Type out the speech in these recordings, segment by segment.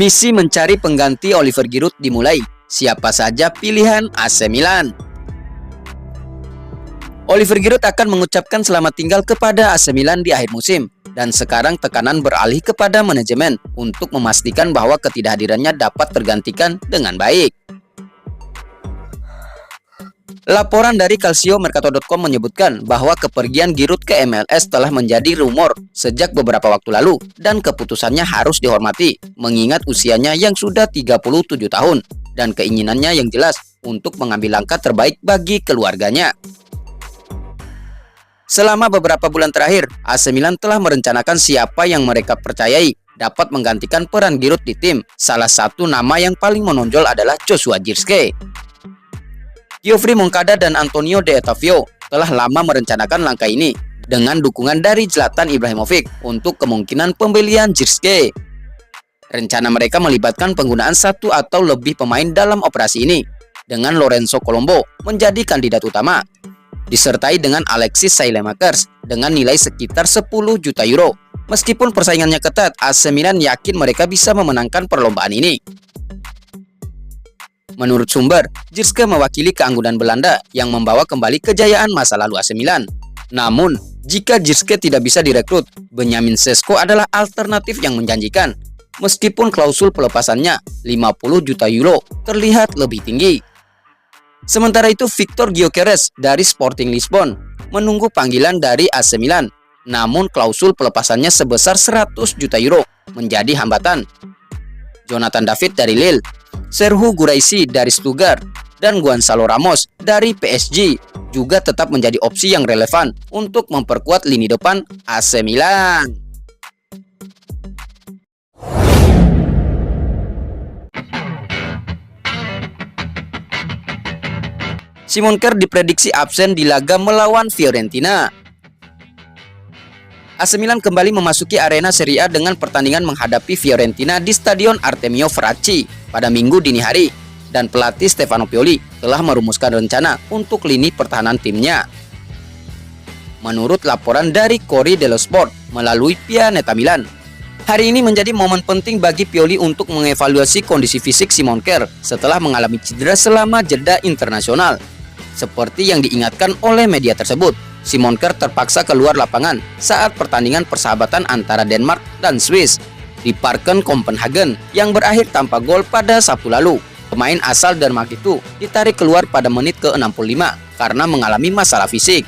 Misi mencari pengganti Oliver Giroud dimulai. Siapa saja pilihan AC Milan? Oliver Giroud akan mengucapkan selamat tinggal kepada AC Milan di akhir musim. Dan sekarang tekanan beralih kepada manajemen untuk memastikan bahwa ketidakhadirannya dapat tergantikan dengan baik. Laporan dari calciomercato.com menyebutkan bahwa kepergian Giroud ke MLS telah menjadi rumor sejak beberapa waktu lalu dan keputusannya harus dihormati mengingat usianya yang sudah 37 tahun dan keinginannya yang jelas untuk mengambil langkah terbaik bagi keluarganya. Selama beberapa bulan terakhir, AC Milan telah merencanakan siapa yang mereka percayai dapat menggantikan peran Giroud di tim. Salah satu nama yang paling menonjol adalah Joshua Zirkzee. Geoffrey Moncada dan Antonio De Ottavio telah lama merencanakan langkah ini dengan dukungan dari Zlatan Ibrahimovic untuk kemungkinan pembelian Zirkzee. Rencana mereka melibatkan penggunaan satu atau lebih pemain dalam operasi ini, dengan Lorenzo Colombo menjadi kandidat utama, disertai dengan Alexis Saelemaekers dengan nilai sekitar 10 juta euro. Meskipun persaingannya ketat, AC Milan yakin mereka bisa memenangkan perlombaan ini. Menurut sumber, Zirkzee mewakili keanggunan Belanda yang membawa kembali kejayaan masa lalu AC Milan. Namun, jika Zirkzee tidak bisa direkrut, Benjamin Sesko adalah alternatif yang menjanjikan. Meskipun klausul pelepasannya 50 juta euro terlihat lebih tinggi. Sementara itu, Victor Gyökeres dari Sporting Lisbon menunggu panggilan dari AC Milan. Namun, klausul pelepasannya sebesar 100 juta euro menjadi hambatan. Jonathan David dari Lille, Serhou Guirassy dari Stuttgart, dan Gonzalo Ramos dari PSG juga tetap menjadi opsi yang relevan untuk memperkuat lini depan AC Milan. Simon Kjær diprediksi absen di laga melawan Fiorentina. AC Milan kembali memasuki arena Serie A dengan pertandingan menghadapi Fiorentina di Stadion Artemio Franchi pada Minggu dini hari, dan pelatih Stefano Pioli telah merumuskan rencana untuk lini pertahanan timnya. Menurut laporan dari Corriere dello Sport melalui Pianeta Milan, hari ini menjadi momen penting bagi Pioli untuk mengevaluasi kondisi fisik Simon Kjær setelah mengalami cedera selama jeda internasional. Seperti yang diingatkan oleh media tersebut, Simon Kjær terpaksa keluar lapangan saat pertandingan persahabatan antara Denmark dan Swiss di Parken Copenhagen yang berakhir tanpa gol pada Sabtu lalu. Pemain asal Denmark itu ditarik keluar pada menit ke-65 karena mengalami masalah fisik.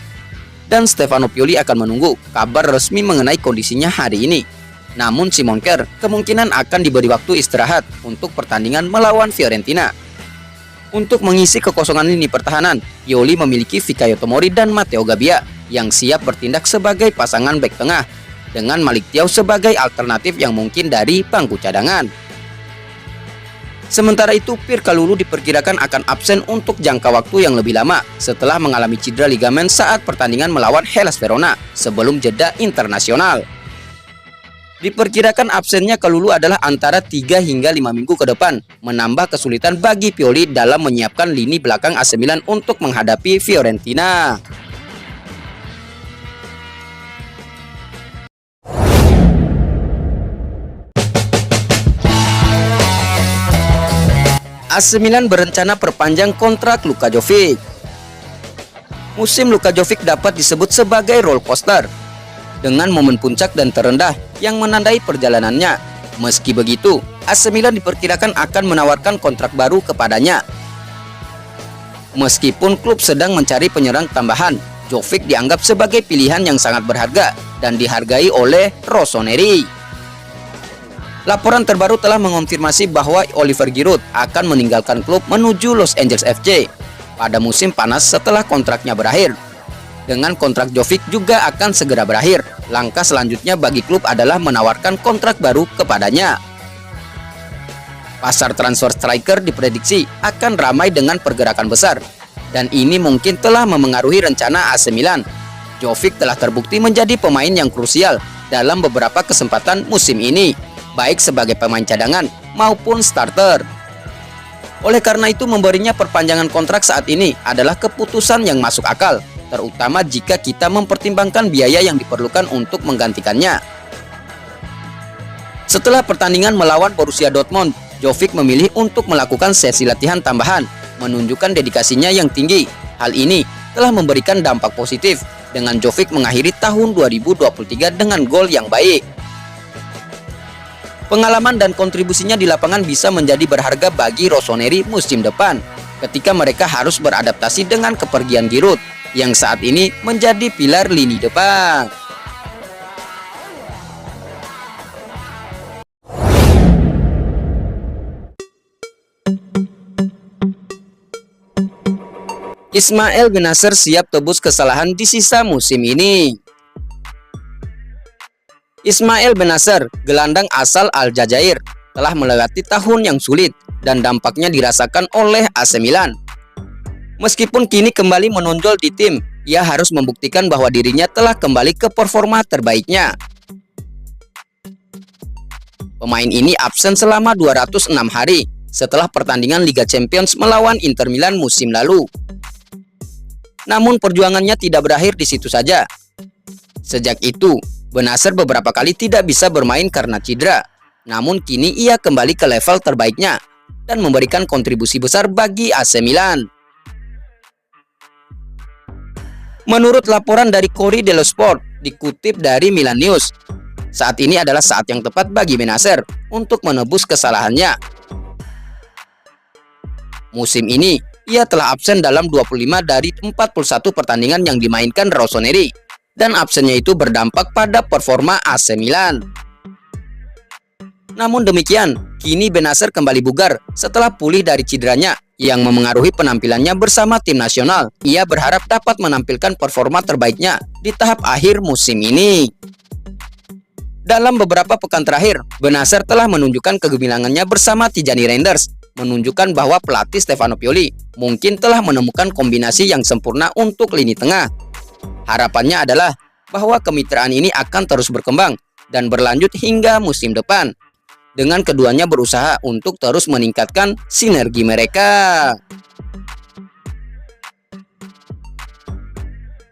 Dan Stefano Pioli akan menunggu kabar resmi mengenai kondisinya hari ini. Namun Simon Kjær kemungkinan akan diberi waktu istirahat untuk pertandingan melawan Fiorentina. Untuk mengisi kekosongan lini pertahanan, Pioli memiliki Fikayo Tomori dan Matteo Gabbia yang siap bertindak sebagai pasangan bek tengah, dengan Malick Thiaw sebagai alternatif yang mungkin dari bangku cadangan. Sementara itu, Pierre Kalulu diperkirakan akan absen untuk jangka waktu yang lebih lama setelah mengalami cedera ligamen saat pertandingan melawan Hellas Verona sebelum jeda internasional. Diperkirakan absennya Kalulu adalah antara 3 hingga 5 minggu ke depan, menambah kesulitan bagi Pioli dalam menyiapkan lini belakang AC Milan untuk menghadapi Fiorentina. AC Milan berencana perpanjang kontrak Luka Jovic. Musim Luka Jovic dapat disebut sebagai roller coaster, dengan momen puncak dan terendah yang menandai perjalanannya. Meski begitu, AC Milan diperkirakan akan menawarkan kontrak baru kepadanya. Meskipun klub sedang mencari penyerang tambahan, Jovic dianggap sebagai pilihan yang sangat berharga dan dihargai oleh Rossoneri. Laporan terbaru telah mengonfirmasi bahwa Oliver Giroud akan meninggalkan klub menuju Los Angeles FC pada musim panas setelah kontraknya berakhir. Dengan kontrak Jovic juga akan segera berakhir, langkah selanjutnya bagi klub adalah menawarkan kontrak baru kepadanya. Pasar transfer striker diprediksi akan ramai dengan pergerakan besar, dan ini mungkin telah memengaruhi rencana AC Milan. Jovic telah terbukti menjadi pemain yang krusial dalam beberapa kesempatan musim ini, baik sebagai pemain cadangan maupun starter. Oleh karena itu, memberinya perpanjangan kontrak saat ini adalah keputusan yang masuk akal, terutama jika kita mempertimbangkan biaya yang diperlukan untuk menggantikannya. Setelah pertandingan melawan Borussia Dortmund, Jovic memilih untuk melakukan sesi latihan tambahan, menunjukkan dedikasinya yang tinggi. Hal ini telah memberikan dampak positif, dengan Jovic mengakhiri tahun 2023 dengan gol yang baik. Pengalaman dan kontribusinya di lapangan bisa menjadi berharga bagi Rossoneri musim depan, ketika mereka harus beradaptasi dengan kepergian Giroud, yang saat ini menjadi pilar lini depan. Ismail Bennacer siap tebus kesalahan di sisa musim ini. Ismail Bennacer, gelandang asal Aljazair, telah melewati tahun yang sulit dan dampaknya dirasakan oleh AC Milan. Meskipun kini kembali menonjol di tim, ia harus membuktikan bahwa dirinya telah kembali ke performa terbaiknya. Pemain ini absen selama 206 hari setelah pertandingan Liga Champions melawan Inter Milan musim lalu. Namun perjuangannya tidak berakhir di situ saja. Sejak itu, Bennacer beberapa kali tidak bisa bermain karena cedera. Namun kini ia kembali ke level terbaiknya dan memberikan kontribusi besar bagi AC Milan. Menurut laporan dari Corriere dello Sport, dikutip dari Milan News, saat ini adalah saat yang tepat bagi Bennacer untuk menebus kesalahannya. Musim ini, ia telah absen dalam 25 dari 41 pertandingan yang dimainkan Rossoneri, dan absennya itu berdampak pada performa AC Milan. Namun demikian, kini Bennacer kembali bugar setelah pulih dari cederanya yang memengaruhi penampilannya bersama tim nasional. Ia berharap dapat menampilkan performa terbaiknya di tahap akhir musim ini. Dalam beberapa pekan terakhir, Bennacer telah menunjukkan kegemilangannya bersama Tijani Reinders, menunjukkan bahwa pelatih Stefano Pioli mungkin telah menemukan kombinasi yang sempurna untuk lini tengah. Harapannya adalah bahwa kemitraan ini akan terus berkembang dan berlanjut hingga musim depan, dengan keduanya berusaha untuk terus meningkatkan sinergi mereka.